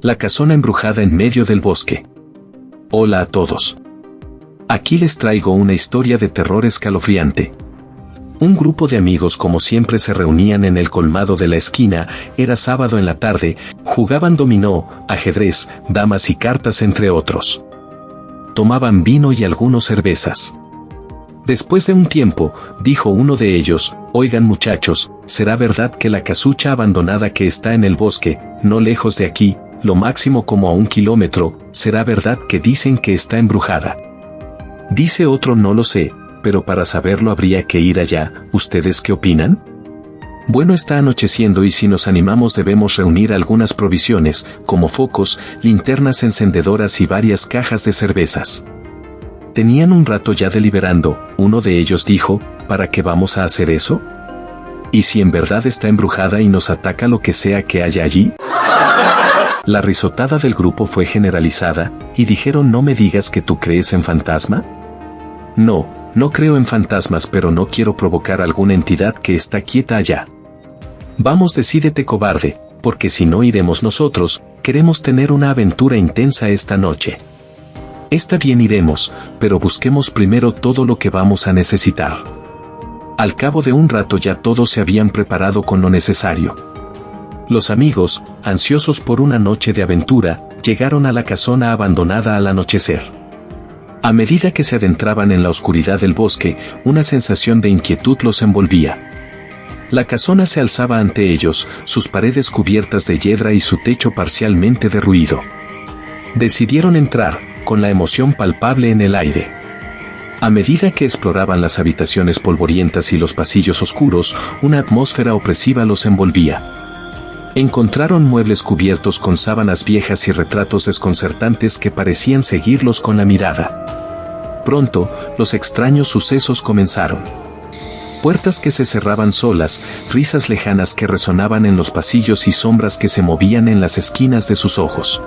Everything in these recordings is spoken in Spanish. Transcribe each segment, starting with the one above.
La casona embrujada en medio del bosque. Hola a todos. Aquí les traigo una historia de terror escalofriante. Un grupo de amigos como siempre se reunían en el colmado de la esquina, era sábado en la tarde, jugaban dominó, ajedrez, damas y cartas entre otros. Tomaban vino y algunos cervezas. Después de un tiempo, dijo uno de ellos, oigan muchachos, ¿será verdad que la casucha abandonada que está en el bosque, no lejos de aquí, lo máximo como a 1 kilómetro, será verdad que dicen que está embrujada? Dice otro, no lo sé, pero para saberlo habría que ir allá, ¿ustedes qué opinan? Bueno, está anocheciendo y si nos animamos debemos reunir algunas provisiones, como focos, linternas encendedoras y varias cajas de cervezas. Tenían un rato ya deliberando, uno de ellos dijo, ¿para qué vamos a hacer eso? ¿Y si en verdad está embrujada y nos ataca lo que sea que haya allí? La risotada del grupo fue generalizada, y dijeron, ¿no me digas que tú crees en fantasma? No, no creo en fantasmas, pero no quiero provocar alguna entidad que está quieta allá. Vamos, decídete, cobarde, porque si no iremos nosotros, queremos tener una aventura intensa esta noche. Está bien, iremos, pero busquemos primero todo lo que vamos a necesitar. Al cabo de un rato ya todos se habían preparado con lo necesario. Los amigos, ansiosos por una noche de aventura, llegaron a la casona abandonada al anochecer. A medida que se adentraban en la oscuridad del bosque, una sensación de inquietud los envolvía. La casona se alzaba ante ellos, sus paredes cubiertas de hiedra y su techo parcialmente derruido. Decidieron entrar, con la emoción palpable en el aire. A medida que exploraban las habitaciones polvorientas y los pasillos oscuros, una atmósfera opresiva los envolvía. Encontraron muebles cubiertos con sábanas viejas y retratos desconcertantes que parecían seguirlos con la mirada. Pronto, los extraños sucesos comenzaron. Puertas que se cerraban solas, risas lejanas que resonaban en los pasillos y sombras que se movían en las esquinas de sus ojos.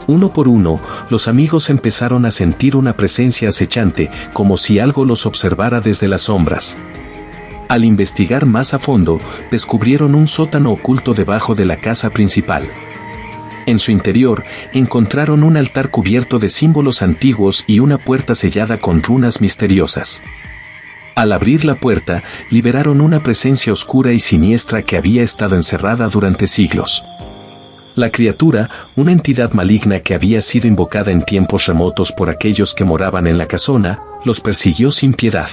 Uno por uno, los amigos empezaron a sentir una presencia acechante, como si algo los observara desde las sombras. Al investigar más a fondo, descubrieron un sótano oculto debajo de la casa principal. En su interior, encontraron un altar cubierto de símbolos antiguos y una puerta sellada con runas misteriosas. Al abrir la puerta, liberaron una presencia oscura y siniestra que había estado encerrada durante siglos. La criatura, una entidad maligna que había sido invocada en tiempos remotos por aquellos que moraban en la casona, los persiguió sin piedad.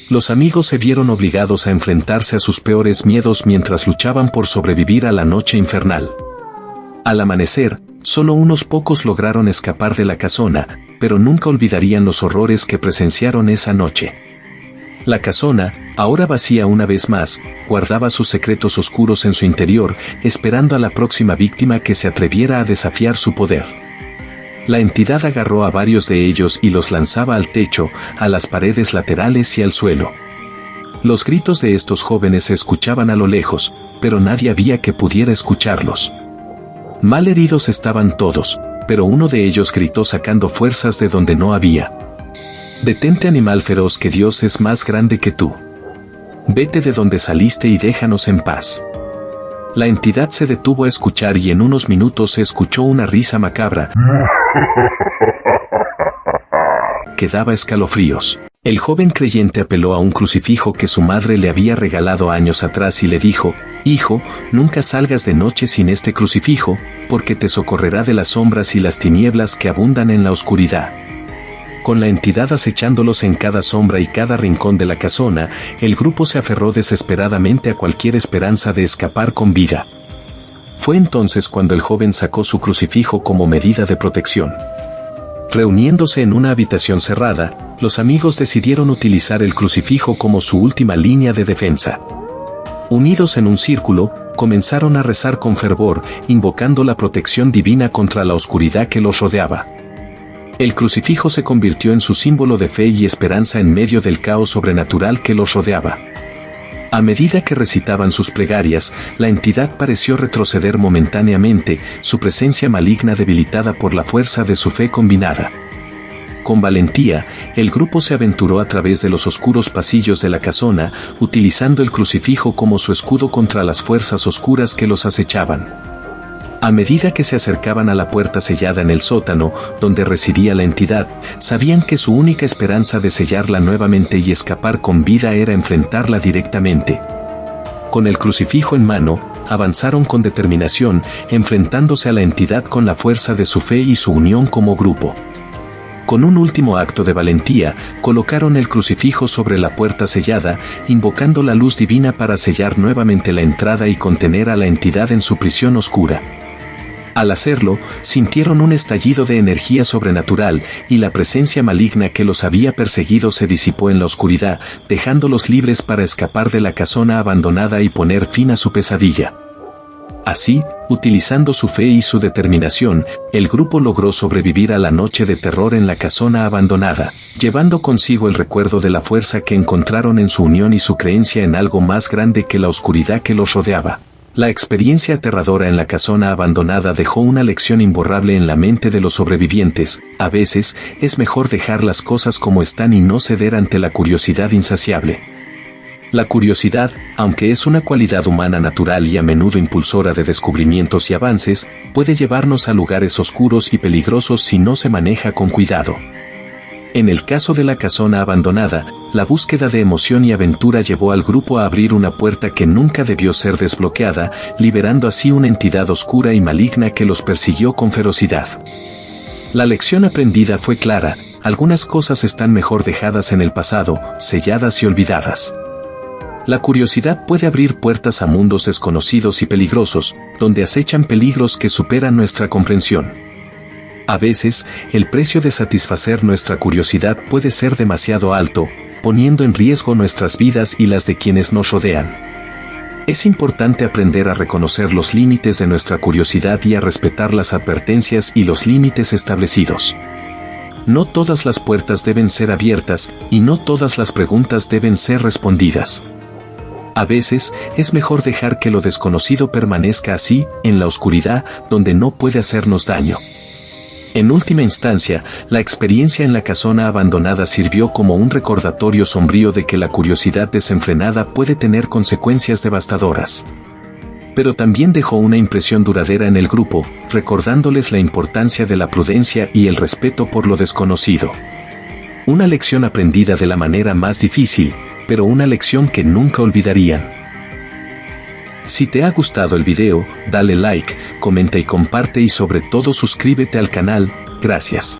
Los amigos se vieron obligados a enfrentarse a sus peores miedos mientras luchaban por sobrevivir a la noche infernal. Al amanecer, solo unos pocos lograron escapar de la casona, pero nunca olvidarían los horrores que presenciaron esa noche. La casona, ahora vacía una vez más, guardaba sus secretos oscuros en su interior, esperando a la próxima víctima que se atreviera a desafiar su poder. La entidad agarró a varios de ellos y los lanzaba al techo, a las paredes laterales y al suelo. Los gritos de estos jóvenes se escuchaban a lo lejos, pero nadie había que pudiera escucharlos. Mal heridos estaban todos, pero uno de ellos gritó sacando fuerzas de donde no había. «Detente, animal feroz, que Dios es más grande que tú. Vete de donde saliste y déjanos en paz». La entidad se detuvo a escuchar y en unos minutos se escuchó una risa macabra que daba escalofríos. El joven creyente apeló a un crucifijo que su madre le había regalado años atrás y le dijo, «Hijo, nunca salgas de noche sin este crucifijo, porque te socorrerá de las sombras y las tinieblas que abundan en la oscuridad». Con la entidad acechándolos en cada sombra y cada rincón de la casona, el grupo se aferró desesperadamente a cualquier esperanza de escapar con vida. Fue entonces cuando el joven sacó su crucifijo como medida de protección. Reuniéndose en una habitación cerrada, los amigos decidieron utilizar el crucifijo como su última línea de defensa. Unidos en un círculo, comenzaron a rezar con fervor, invocando la protección divina contra la oscuridad que los rodeaba. El crucifijo se convirtió en su símbolo de fe y esperanza en medio del caos sobrenatural que los rodeaba. A medida que recitaban sus plegarias, la entidad pareció retroceder momentáneamente, su presencia maligna debilitada por la fuerza de su fe combinada. Con valentía, el grupo se aventuró a través de los oscuros pasillos de la casona, utilizando el crucifijo como su escudo contra las fuerzas oscuras que los acechaban. A medida que se acercaban a la puerta sellada en el sótano, donde residía la entidad, sabían que su única esperanza de sellarla nuevamente y escapar con vida era enfrentarla directamente. Con el crucifijo en mano, avanzaron con determinación, enfrentándose a la entidad con la fuerza de su fe y su unión como grupo. Con un último acto de valentía, colocaron el crucifijo sobre la puerta sellada, invocando la luz divina para sellar nuevamente la entrada y contener a la entidad en su prisión oscura. Al hacerlo, sintieron un estallido de energía sobrenatural, y la presencia maligna que los había perseguido se disipó en la oscuridad, dejándolos libres para escapar de la casona abandonada y poner fin a su pesadilla. Así, utilizando su fe y su determinación, el grupo logró sobrevivir a la noche de terror en la casona abandonada, llevando consigo el recuerdo de la fuerza que encontraron en su unión y su creencia en algo más grande que la oscuridad que los rodeaba. La experiencia aterradora en la casona abandonada dejó una lección imborrable en la mente de los sobrevivientes. A veces, es mejor dejar las cosas como están y no ceder ante la curiosidad insaciable. La curiosidad, aunque es una cualidad humana natural y a menudo impulsora de descubrimientos y avances, puede llevarnos a lugares oscuros y peligrosos si no se maneja con cuidado. En el caso de la casona abandonada, la búsqueda de emoción y aventura llevó al grupo a abrir una puerta que nunca debió ser desbloqueada, liberando así una entidad oscura y maligna que los persiguió con ferocidad. La lección aprendida fue clara: algunas cosas están mejor dejadas en el pasado, selladas y olvidadas. La curiosidad puede abrir puertas a mundos desconocidos y peligrosos, donde acechan peligros que superan nuestra comprensión. A veces, el precio de satisfacer nuestra curiosidad puede ser demasiado alto, poniendo en riesgo nuestras vidas y las de quienes nos rodean. Es importante aprender a reconocer los límites de nuestra curiosidad y a respetar las advertencias y los límites establecidos. No todas las puertas deben ser abiertas, y no todas las preguntas deben ser respondidas. A veces, es mejor dejar que lo desconocido permanezca así, en la oscuridad, donde no puede hacernos daño. En última instancia, la experiencia en la casona abandonada sirvió como un recordatorio sombrío de que la curiosidad desenfrenada puede tener consecuencias devastadoras. Pero también dejó una impresión duradera en el grupo, recordándoles la importancia de la prudencia y el respeto por lo desconocido. Una lección aprendida de la manera más difícil, pero una lección que nunca olvidarían. Si te ha gustado el video, dale like, comenta y comparte y sobre todo suscríbete al canal. Gracias.